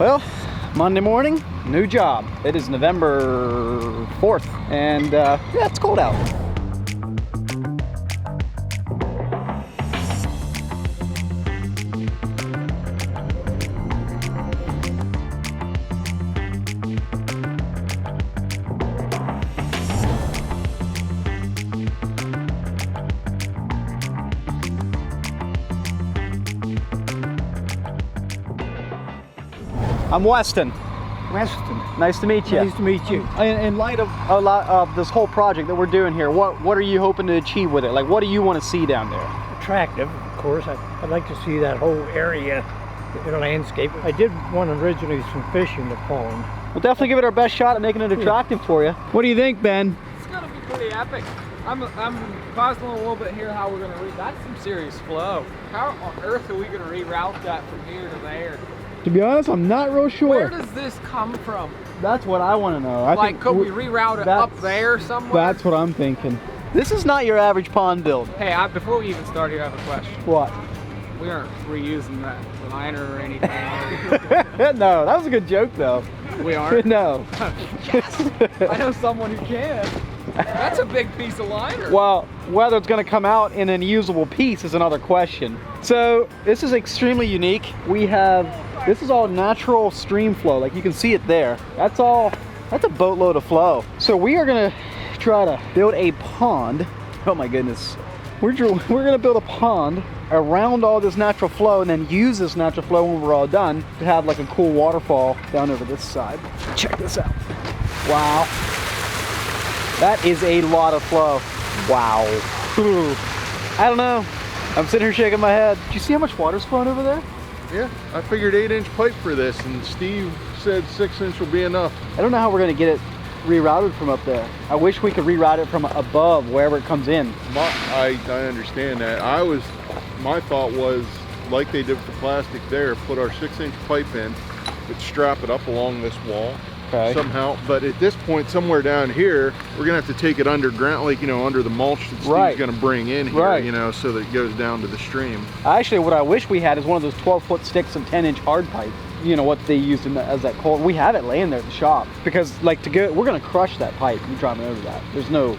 Well, Monday morning, new job. It is November 4th, and yeah, it's cold out. I'm Weston. Weston. Nice to meet you. Nice to meet you. In light of a lot of this whole project that we're doing here, what are you hoping to achieve with it? Like, what do you want to see down there? Attractive, of course. I'd like to see that whole area, the landscape. I did want originally some fish in the pond. We'll definitely give it our best shot at making it attractive for you. What do you think, Ben? It's gonna be pretty epic. I'm puzzling a little bit here how we're gonna that's some serious flow. How on earth are we gonna reroute that from here to there? To be honest, I'm not real sure. Where does this come from? That's what I want to know. Like, could we reroute it up there somewhere? That's what I'm thinking. This is not your average pond build. Hey, before we even start here, I have a question. What? We aren't reusing that liner or anything. No, that was a good joke though. We aren't? No. Yes! I know someone who can. That's a big piece of liner. Well, whether it's going to come out in an usable piece is another question. So this is extremely unique. This is all natural stream flow. Like you can see it there. That's a boatload of flow. So we are going to try to build a pond. Oh my goodness. We're going to build a pond around all this natural flow and then use this natural flow when we're all done to have like a cool waterfall down over this side. Check this out. Wow. That is a lot of flow. Wow. Ooh. I don't know. I'm sitting here shaking my head. Do you see how much water's flowing over there? Yeah, I figured 8-inch pipe for this, and Steve said 6-inch will be enough. I don't know how we're gonna get it rerouted from up there. I wish we could reroute it from above, wherever it comes in. I understand that. My thought was, like they did with the plastic there, put our 6-inch pipe in, but strap it up along this wall. Okay. Somehow, but at this point, somewhere down here, we're gonna have to take it underground, like, you know, under the mulch that Steve's gonna bring in here, you know, so that it goes down to the stream. Actually, what I wish we had is one of those 12-foot sticks and 10-inch hard pipe. You know, what they used as that cold. We have it laying there at the shop because, like, we're gonna crush that pipe and driving over that. There's no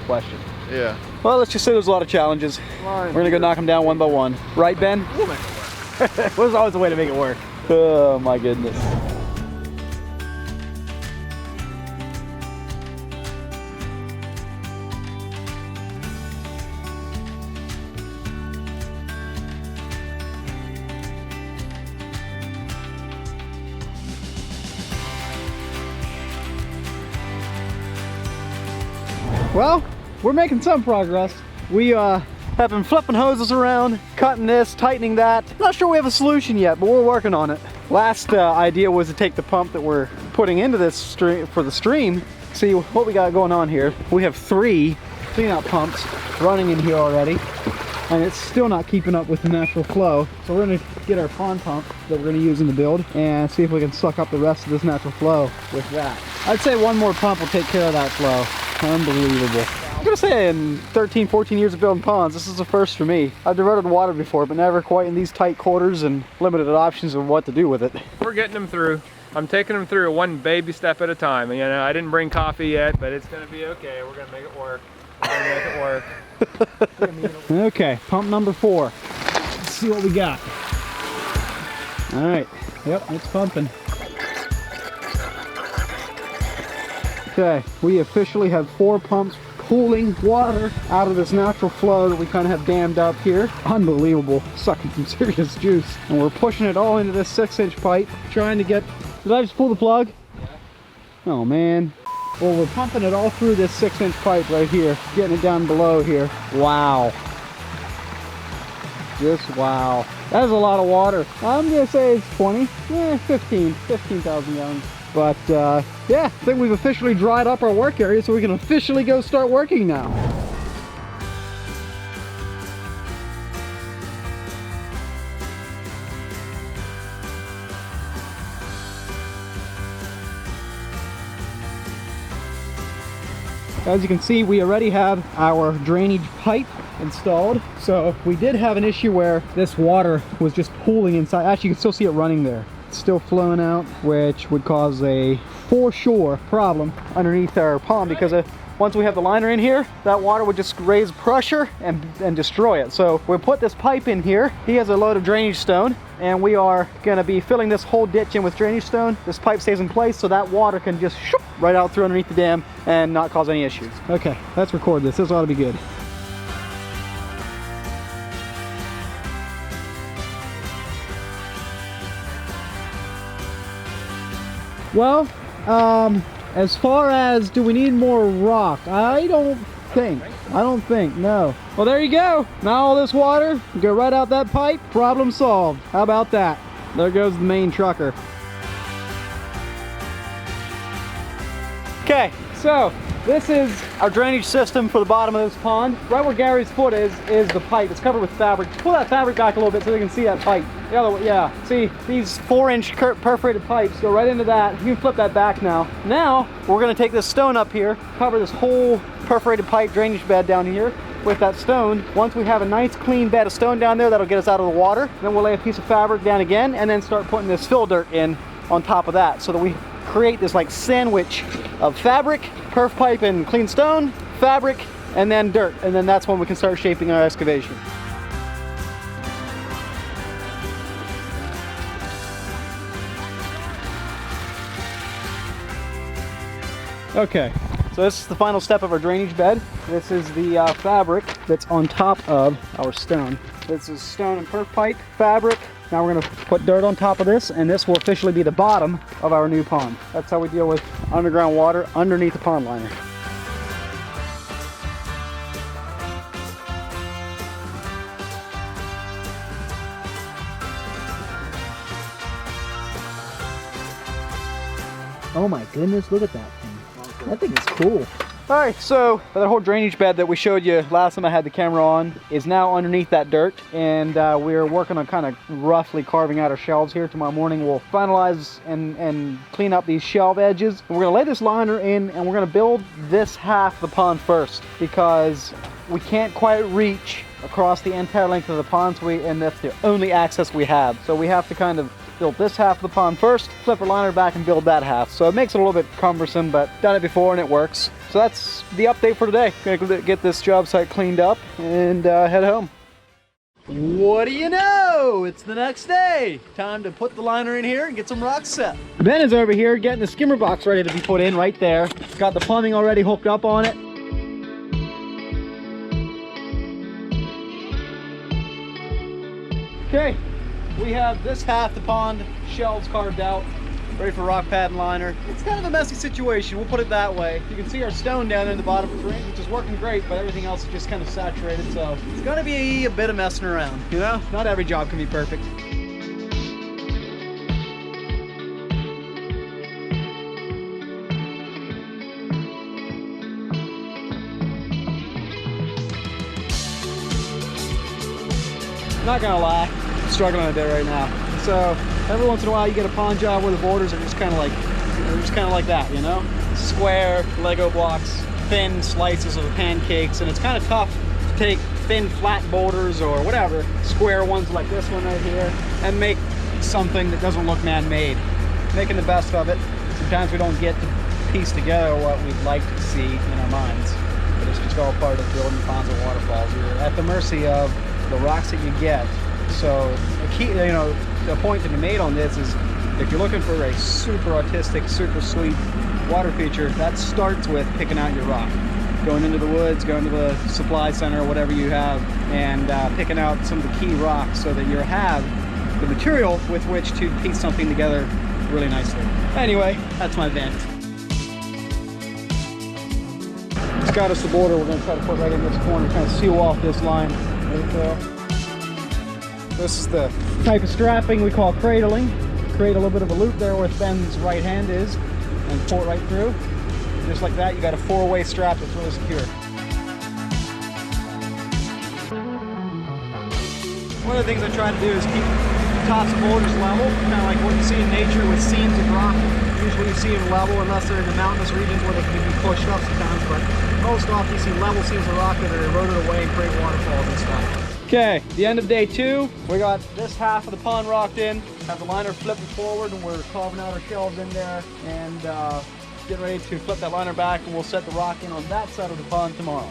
question. Yeah. Well, let's just say there's a lot of challenges. We're gonna go knock them down one by one. Right, Ben? We'll make it work. There's always a way to make it work. Oh my goodness. Well, we're making some progress. We have been flipping hoses around, cutting this, tightening that. Not sure we have a solution yet, but we're working on it. Last idea was to take the pump that we're putting into this stream for the stream, see what we got going on here. We have 3 clean-out pumps running in here already, and it's still not keeping up with the natural flow. So we're gonna get our pond pump that we're gonna use in the build and see if we can suck up the rest of this natural flow with that. I'd say one more pump will take care of that flow. Unbelievable. I'm gonna say in 13, 14 years of building ponds, this is the first for me. I've diverted water before, but never quite in these tight quarters and limited options of what to do with it. We're getting them through. I'm taking them through one baby step at a time. You know, I didn't bring coffee yet, but it's gonna be okay. We're gonna make it work. We're gonna make it work. Okay, pump number 4. Let's see what we got. All right, yep, it's pumping. Okay, we officially have 4 pumps pulling water out of this natural flow that we kind of have dammed up here. Unbelievable, sucking some serious juice. And we're pushing it all into this 6-inch pipe, trying to get, did I just pull the plug? Yeah. Oh man. Well, we're pumping it all through this 6-inch pipe right here, getting it down below here. Wow. Just wow. That is a lot of water. I'm gonna say it's 15,000 gallons. But yeah, I think we've officially dried up our work area, so we can officially go start working now. As you can see, we already have our drainage pipe installed. So we did have an issue where this water was just pooling inside. Actually, you can still see it running there. still flowing out, which would cause a for sure problem underneath our pond, because once we have the liner in here, that water would just raise pressure and destroy it. So we put this pipe in here. He has a load of drainage stone, and we are gonna be filling this whole ditch in with drainage stone. This pipe stays in place so that water can just shoop right out through underneath the dam and not cause any issues. Okay, let's record this. This ought to be good. Well, as far as do we need more rock, I don't think, no. Well, there you go. Now all this water go right out that pipe, problem solved. How about that? There goes the main trucker. Okay, so this is our drainage system for the bottom of this pond. Right where Gary's foot is the pipe. It's covered with fabric. Pull that fabric back a little bit so they can see that pipe. The other way, yeah. See, these 4-inch perforated pipes go right into that. You can flip that back now. Now, we're gonna take this stone up here, cover this whole perforated pipe drainage bed down here with that stone. Once we have a nice clean bed of stone down there, that'll get us out of the water. Then we'll lay a piece of fabric down again and then start putting this fill dirt in on top of that so that we create this like sandwich of fabric, perf pipe and clean stone, fabric, and then dirt. And then that's when we can start shaping our excavation. Okay, so this is the final step of our drainage bed. This is the fabric that's on top of our stone. This is stone and perf pipe, fabric. Now we're gonna put dirt on top of this, and this will officially be the bottom of our new pond. That's how we deal with underground water underneath the pond liner. Oh my goodness, look at that thing. That thing is cool. All right, so that whole drainage bed that we showed you last time I had the camera on is now underneath that dirt, and we're working on kind of roughly carving out our shelves here. Tomorrow morning we'll finalize and clean up these shelf edges. And we're gonna lay this liner in, and we're gonna build this half of the pond first, because we can't quite reach across the entire length of the pond, and that's the only access we have. So we have to kind of build this half of the pond first, flip our liner back and build that half. So it makes it a little bit cumbersome, but done it before and it works. So that's the update for today. Gonna get this job site cleaned up and head home. What do you know? It's the next day. Time to put the liner in here and get some rocks set. Ben is over here getting the skimmer box ready to be put in right there. Got the plumbing already hooked up on it. Okay. We have this half the pond shelves carved out, ready for rock pad and liner. It's kind of a messy situation, we'll put it that way. You can see our stone down there in the bottom of the drain, which is working great, but everything else is just kind of saturated, so it's gonna be a bit of messing around, you know? Not every job can be perfect. Not gonna lie, struggling a bit right now. So every once in a while you get a pond job where the borders are just kind of like that, you know? Square Lego blocks, thin slices of pancakes, and it's kind of tough to take thin flat boulders or whatever, square ones like this one right here, and make something that doesn't look man-made. Making the best of it. Sometimes we don't get to piece together what we'd like to see in our minds, but it's just all part of building ponds and waterfalls. You're at the mercy of the rocks that you get. So the key, you know, the point to be made on this is if you're looking for a super artistic, super sweet water feature, that starts with picking out your rock. Going into the woods, going to the supply center, whatever you have, and picking out some of the key rocks so that you have the material with which to piece something together really nicely. Anyway, that's my vent. It's got us the border we're going to try to put right in this corner, kind of seal off this line. There we go. This is the type of strapping we call cradling. Create a little bit of a loop there where Ben's right hand is and pull it right through. Just like that, you got a 4-way strap that's really secure. One of the things I try to do is keep tops of boulders level, kind of like what you see in nature with seams of rock. Usually you see them level unless they're in the mountainous regions where they can be pushed up sometimes, but most often you see level seams of rock that are eroded away and create waterfalls and stuff. Okay, the end of day 2, we got this half of the pond rocked in. Have the liner flipping forward, and we're carving out our shelves in there, and getting ready to flip that liner back, and we'll set the rock in on that side of the pond tomorrow.